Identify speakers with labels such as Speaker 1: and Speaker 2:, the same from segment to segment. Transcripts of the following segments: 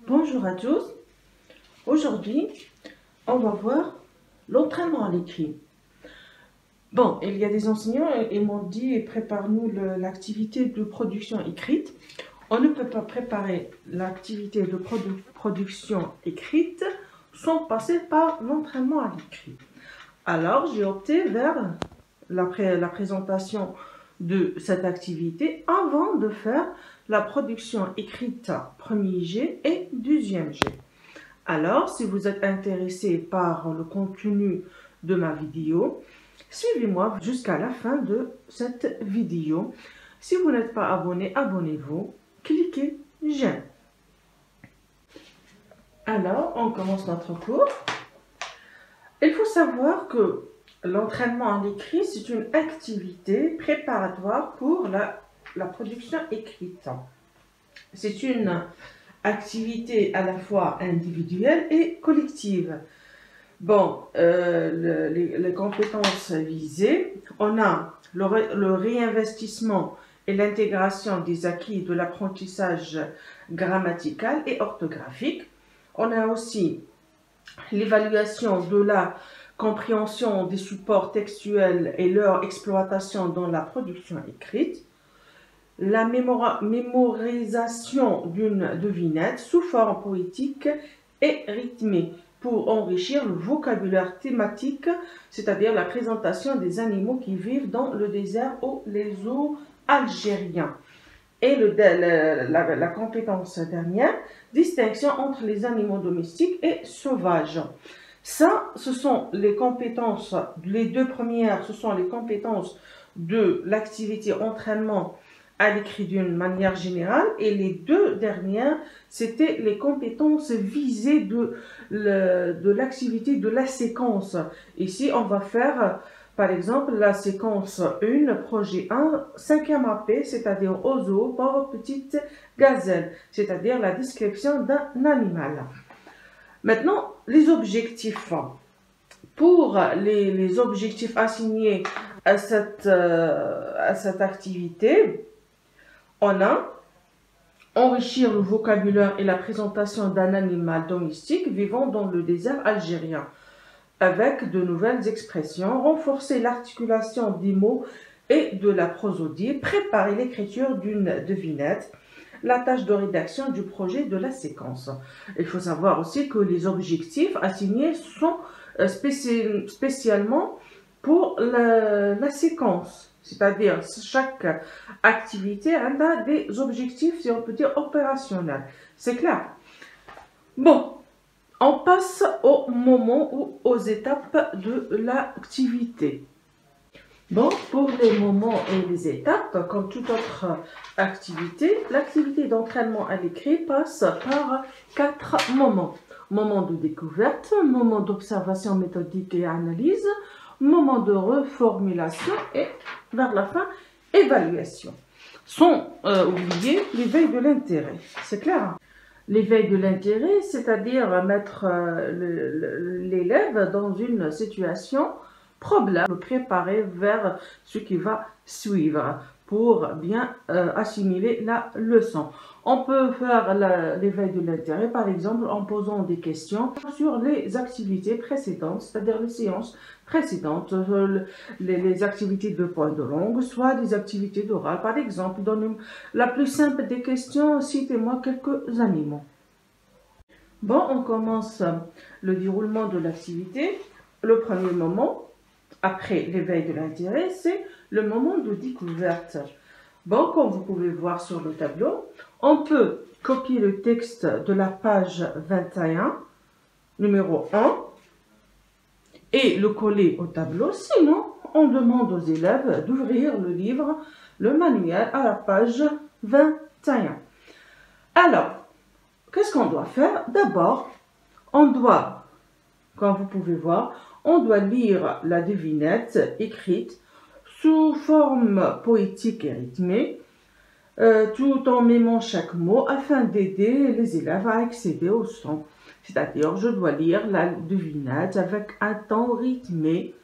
Speaker 1: Bonjour à tous. Aujourd'hui, on va voir l'entraînement à l'écrit. Bon, il y a des enseignants et m'ont dit prépare-nous l'activité de production écrite. On ne peut pas préparer l'activité de production écrite sans passer par l'entraînement à l'écrit. Alors, j'ai opté vers la présentation de cette activité avant de faire la production écrite premier jet et deuxième jet. Alors, si vous êtes intéressé par le contenu de ma vidéo, suivez-moi jusqu'à la fin de cette vidéo. Si vous n'êtes pas abonné, abonnez-vous, cliquez j'aime. Alors, on commence notre cours. Il faut savoir que l'entraînement à l'écrit, c'est une activité préparatoire pour la production écrite. C'est une activité à la fois individuelle et collective. Bon, les compétences visées, on a le réinvestissement et l'intégration des acquis de l'apprentissage grammatical et orthographique. On a aussi l'évaluation de la compréhension des supports textuels et leur exploitation dans la production écrite, la mémorisation d'une devinette sous forme poétique et rythmée pour enrichir le vocabulaire thématique, c'est-à-dire la présentation des animaux qui vivent dans le désert ou les eaux algériens. Et la compétence dernière, distinction entre les animaux domestiques et sauvages. Ça, ce sont les compétences, les deux premières, ce sont les compétences de l'activité entraînement à l'écrit d'une manière générale, et les deux dernières, c'était les compétences visées de l'activité de la séquence. Ici, on va faire, par exemple, la séquence 1, projet 1, 5e AP, c'est-à-dire oiseau, pauvre petite gazelle, c'est-à-dire la description d'un animal. Maintenant, les objectifs. Pour les objectifs assignés à cette activité, on a enrichir le vocabulaire et la présentation d'un animal domestique vivant dans le désert algérien avec de nouvelles expressions, renforcer l'articulation des mots et de la prosodie, préparer l'écriture d'une devinette, la tâche de rédaction du projet de la séquence. Il faut savoir aussi que les objectifs assignés sont spécialement pour la séquence. C'est-à-dire, chaque activité a des objectifs, si on peut dire, opérationnels. C'est clair? Bon, on passe au moment ou aux étapes de l'activité. Bon, pour les moments et les étapes, comme toute autre activité, l'activité d'entraînement à l'écrit passe par 4 moments. Moment de découverte, moment d'observation méthodique et analyse, moment de reformulation et, vers la fin, évaluation. Sont oubliés l'éveil de l'intérêt. C'est clair? L'éveil de l'intérêt, c'est-à-dire mettre l'élève dans une situation probable, le préparer vers ce qui va suivre pour bien assimiler la leçon. On peut faire l'éveil de l'intérêt, par exemple, en posant des questions sur les activités précédentes, c'est-à-dire les séances précédentes, les activités de point de langue, soit des activités d'oral. Par exemple, dans la plus simple des questions, citez-moi quelques animaux. Bon, on commence le déroulement de l'activité. Le premier moment, après l'éveil de l'intérêt, c'est le moment de découverte. Bon, comme vous pouvez voir sur le tableau, on peut copier le texte de la page 21, numéro 1, et le coller au tableau. Sinon, on demande aux élèves d'ouvrir le livre, le manuel, à la page 21. Alors, qu'est-ce qu'on doit faire? D'abord, on doit, comme vous pouvez voir, on doit lire la devinette écrite sous forme poétique et rythmée, tout en mémant chaque mot afin d'aider les élèves à accéder au son. C'est-à-dire, je dois lire la devinette avec un temps rythmé,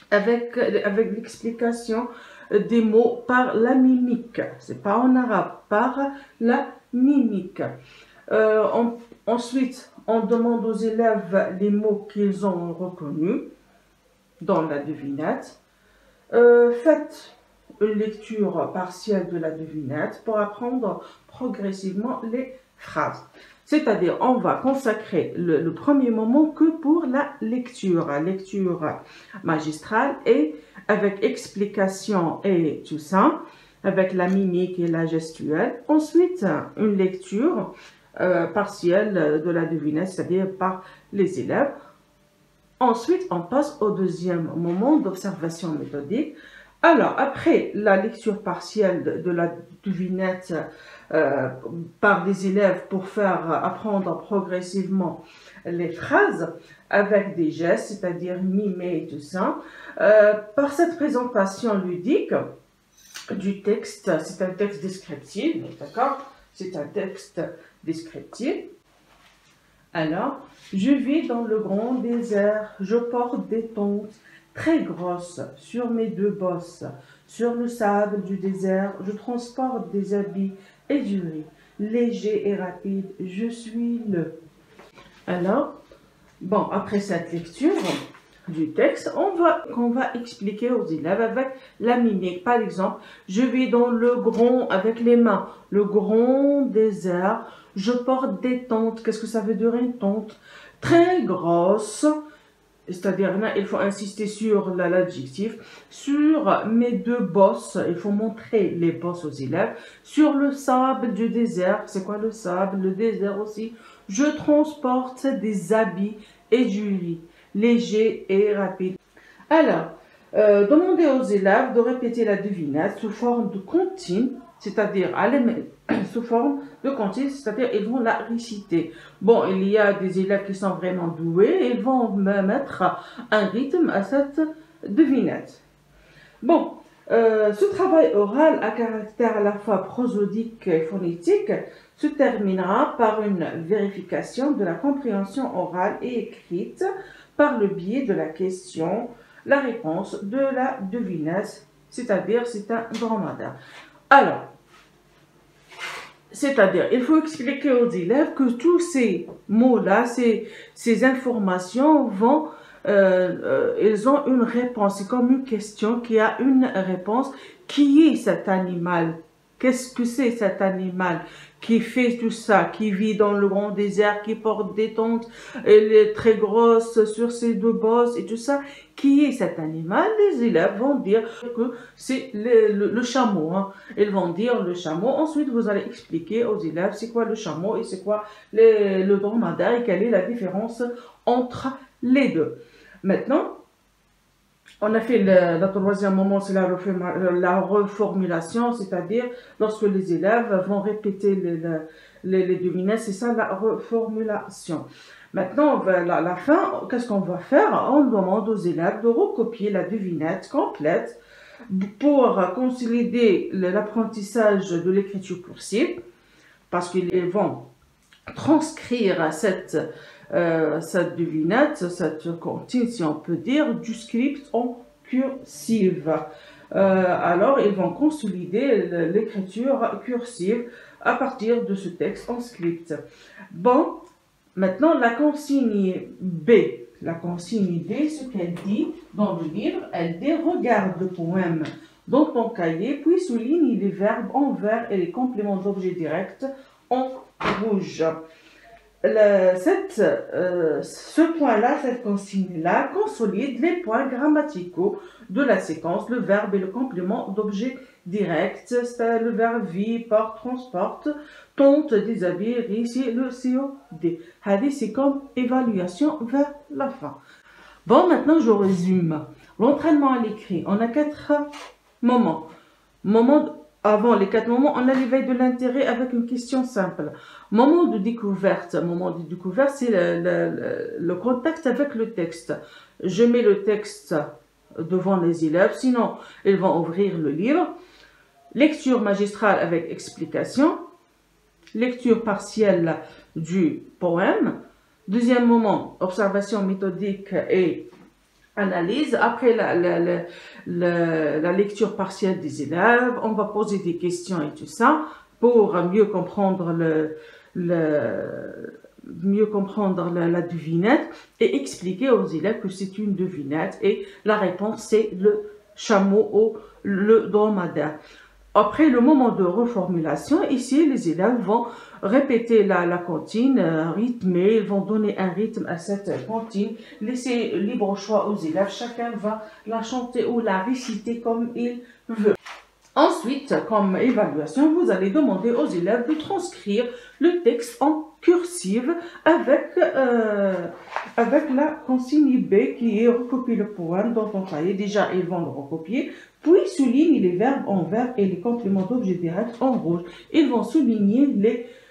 Speaker 1: avec l'explication des mots par la mimique. C'est pas en arabe, par la mimique. Ensuite, on demande aux élèves les mots qu'ils ont reconnus dans la devinette. Faites une lecture partielle de la devinette pour apprendre progressivement les phrases. C'est-à-dire, on va consacrer le premier moment que pour la lecture magistrale et avec explication et tout ça, avec la mimique et la gestuelle. Ensuite, une lecture partielle de la devinette, c'est-à-dire par les élèves. Ensuite, on passe au deuxième moment d'observation méthodique. Alors, après la lecture partielle de la devinette par les élèves pour faire apprendre progressivement les phrases avec des gestes, c'est-à-dire mimer et tout ça, par cette présentation ludique du texte, c'est un texte descriptif, d'accord? C'est un texte descriptif. Alors, je vis dans le grand désert, je porte des tentes très grosses sur mes deux bosses. Sur le sable du désert, je transporte des habits et du riz. Léger et rapide, je suis le. Alors, bon, après cette lecture du texte, on va expliquer aux élèves avec la mimique. Par exemple, je vis dans le grand, avec les mains, le grand désert, je porte des tentes. Qu'est-ce que ça veut dire une tente? Très grosse, c'est-à-dire là, il faut insister sur l'adjectif. Sur mes deux bosses, il faut montrer les bosses aux élèves. Sur le sable du désert, c'est quoi le sable? Le désert aussi. Je transporte des habits et du riz, léger et rapide. Alors, demandez aux élèves de répéter la devinette sous forme de comptine, c'est-à-dire sous forme de comptine, c'est-à-dire ils vont la réciter. Bon, il y a des élèves qui sont vraiment doués, ils vont mettre un rythme à cette devinette. Bon, ce travail oral à caractère à la fois prosodique et phonétique se terminera par une vérification de la compréhension orale et écrite par le biais de la question, la réponse de la devinette, c'est-à-dire c'est un dromadaire. Alors, c'est-à-dire, il faut expliquer aux élèves que tous ces mots-là, ces informations vont, ils ont une réponse. C'est comme une question qui a une réponse. Qui est cet animal? Qu'est-ce que c'est cet animal qui fait tout ça, qui vit dans le grand désert, qui porte des tentes, elle est très grosse sur ses deux bosses et tout ça? Qui est cet animal? Les élèves vont dire que c'est le chameau. Hein. Ils vont dire le chameau. Ensuite, vous allez expliquer aux élèves c'est quoi le chameau et c'est quoi le dromadaire et quelle est la différence entre les deux. Maintenant, on a fait le troisième moment, c'est la reformulation, c'est-à-dire lorsque les élèves vont répéter les devinettes, c'est ça la reformulation. Maintenant, à la fin, qu'est-ce qu'on va faire? On demande aux élèves de recopier la devinette complète pour consolider l'apprentissage de l'écriture cursive, parce qu'ils vont transcrire cette devinette, cette comptine, si on peut dire, du script en cursive. Alors, ils vont consolider l'écriture cursive à partir de ce texte en script. Bon, maintenant, la consigne B. La consigne D, ce qu'elle dit dans le livre, elle dit « Regarde le poème dans ton cahier, puis souligne les verbes en vert et les compléments d'objet direct en rouge. » Ce point-là, cette consigne-là, consolide les points grammaticaux de la séquence, le verbe et le complément d'objet direct, c'est le verbe vie, porte, transporte, tonte, déshabille, ici le COD. C'est comme évaluation vers la fin. Bon, maintenant je résume. L'entraînement à l'écrit, on a 4 moments. Avant les 4 moments, on a l'éveil de l'intérêt avec une question simple. Moment de découverte, c'est le contact avec le texte. Je mets le texte devant les élèves, sinon ils vont ouvrir le livre. Lecture magistrale avec explication. Lecture partielle du poème. Deuxième moment, observation méthodique et analyse. Après la lecture partielle des élèves, on va poser des questions et tout ça pour mieux comprendre mieux comprendre la devinette et expliquer aux élèves que c'est une devinette et la réponse c'est le chameau ou le dromadaire. Après le moment de reformulation, ici les élèves vont répéter la comptine rythmée, ils vont donner un rythme à cette comptine, laisser libre choix aux élèves, chacun va la chanter ou la réciter comme il veut. Ensuite, comme évaluation, vous allez demander aux élèves de transcrire le texte en cursive avec la consigne B qui est recopier le poème dans ton cahier. Déjà, ils vont le recopier. Puis, souligne les verbes en vert et les compléments d'objet direct en rouge. Ils vont souligner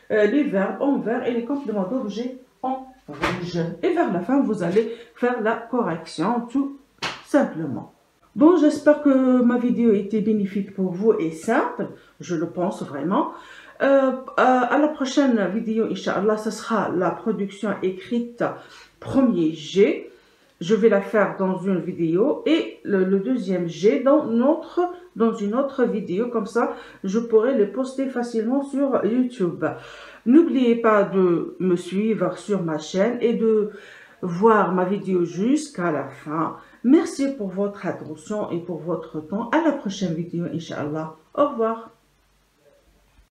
Speaker 1: les verbes en vert et les compléments d'objet en rouge. Et vers la fin, vous allez faire la correction tout simplement. Bon, j'espère que ma vidéo a été bénéfique pour vous et simple. Je le pense vraiment. À la prochaine vidéo, Inch'Allah, ce sera la production écrite premier G. Je vais la faire dans une vidéo et le deuxième G dans une autre vidéo. Comme ça, je pourrai le poster facilement sur YouTube. N'oubliez pas de me suivre sur ma chaîne et de voir ma vidéo jusqu'à la fin. Merci pour votre attention et pour votre temps. À la prochaine vidéo, Inch'Allah. Au revoir.